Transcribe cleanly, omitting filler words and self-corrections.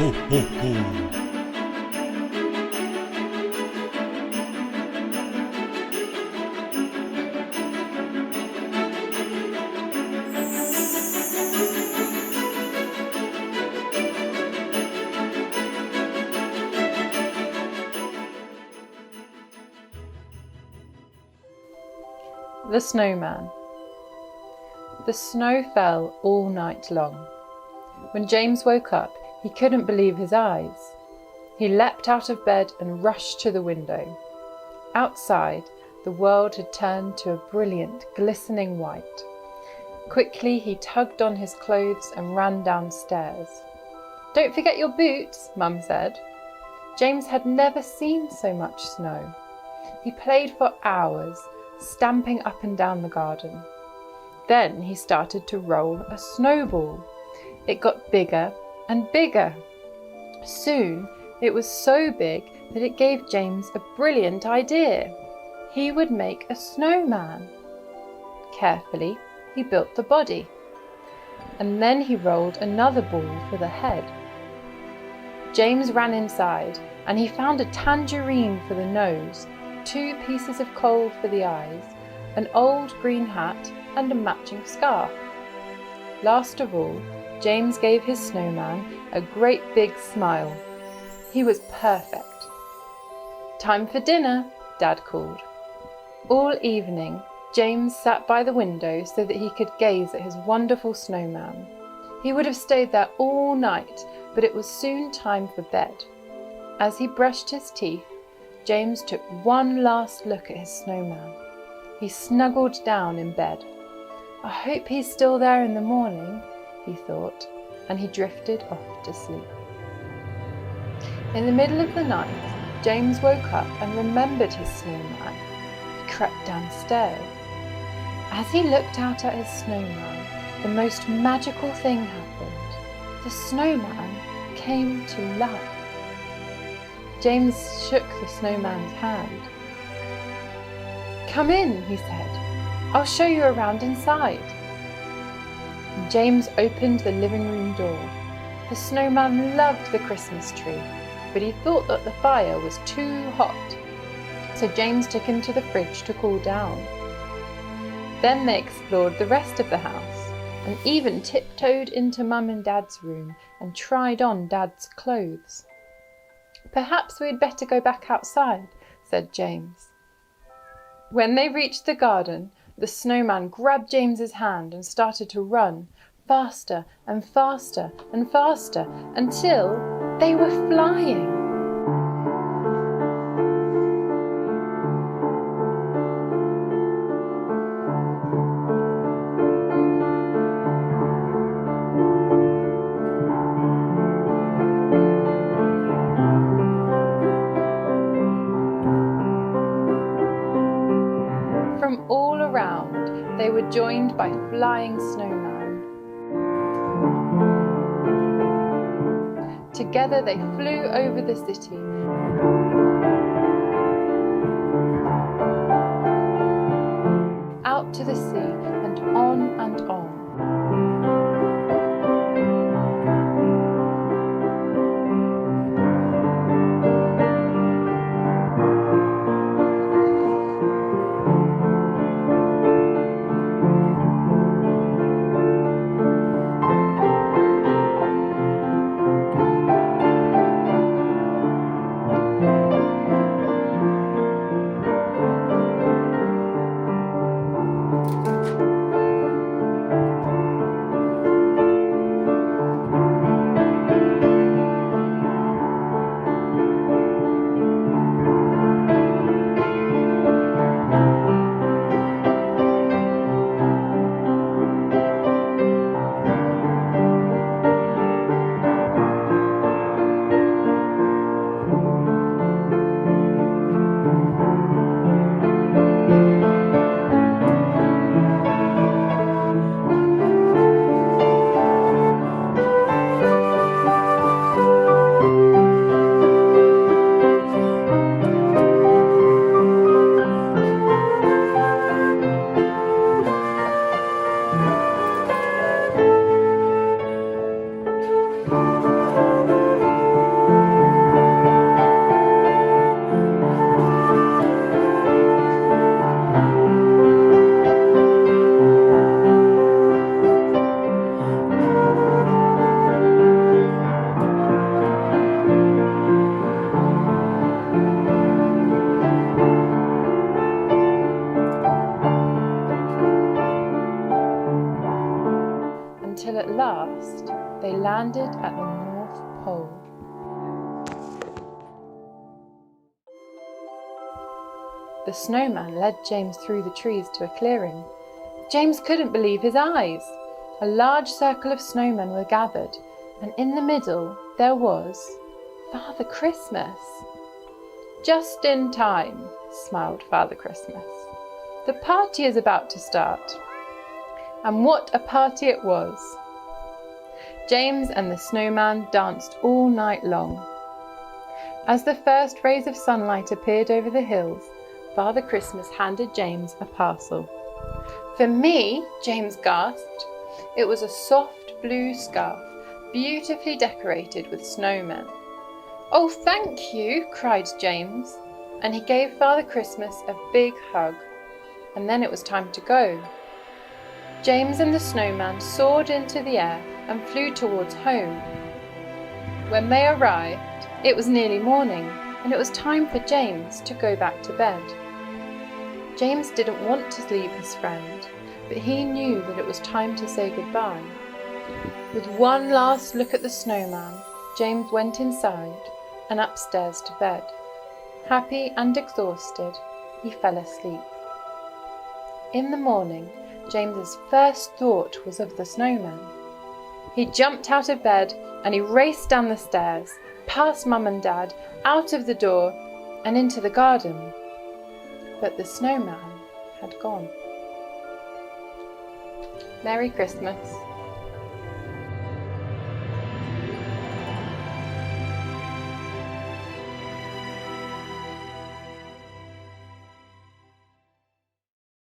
ho, ho, ho. The Snowman. The snow fell all night long. When James woke up, he couldn't believe his eyes. He leapt out of bed and rushed to the window. Outside, the world had turned to a brilliant, glistening white. Quickly, he tugged on his clothes and ran downstairs. "Don't forget your boots," Mum said. James had never seen so much snow. He played for hours, stamping up and down the garden. Then he started to roll a snowball. It got bigger and bigger. Soon it was so big that it gave James a brilliant idea. He would make a snowman. Carefully, he built the body. And then he rolled another ball for the head. James ran inside and he found a tangerine for the nose, 2 pieces of coal for the eyes, an old green hat and a matching scarf. Last of all, James gave his snowman a great big smile. He was perfect. "Time for dinner," Dad called. All evening, James sat by the window so that he could gaze at his wonderful snowman. He would have stayed there all night, but it was soon time for bed. As he brushed his teeth, James took one last look at his snowman. He snuggled down in bed. "I hope he's still there in the morning," he thought, and he drifted off to sleep. In the middle of the night, James woke up and remembered his snowman. He crept downstairs. As he looked out at his snowman, the most magical thing happened. The snowman came to life. James shook the snowman's hand. "Come in," he said. "I'll show you around inside." And James opened the living room door. The snowman loved the Christmas tree, but he thought that the fire was too hot. So James took him to the fridge to cool down. Then they explored the rest of the house and even tiptoed into Mum and Dad's room and tried on Dad's clothes. "Perhaps we'd better go back outside," said James. When they reached the garden, the snowman grabbed James's hand and started to run, faster and faster and faster, until they were flying. From all around, they were joined by flying snowmen. Together they flew over the city. Out to the sea and on and on. at last they landed at the North Pole. The snowman led James through the trees to a clearing. James couldn't believe his eyes. A large circle of snowmen were gathered, and in the middle there was Father Christmas. "Just in time," smiled Father Christmas. "The party is about to start." And what a party it was! James and the snowman danced all night long. As the first rays of sunlight appeared over the hills, Father Christmas handed James a parcel. "For me," James gasped. It was a soft blue scarf, beautifully decorated with snowmen. "Oh, thank you," cried James, and he gave Father Christmas a big hug. And then it was time to go. James and the snowman soared into the air and flew towards home. When they arrived, it was nearly morning, and it was time for James to go back to bed. James didn't want to leave his friend, but he knew that it was time to say goodbye. With one last look at the snowman, James went inside and upstairs to bed. Happy and exhausted, he fell asleep. In the morning, James's first thought was of the snowman. He jumped out of bed and he raced down the stairs, past Mum and Dad, out of the door and into the garden. But the snowman had gone. Merry Christmas.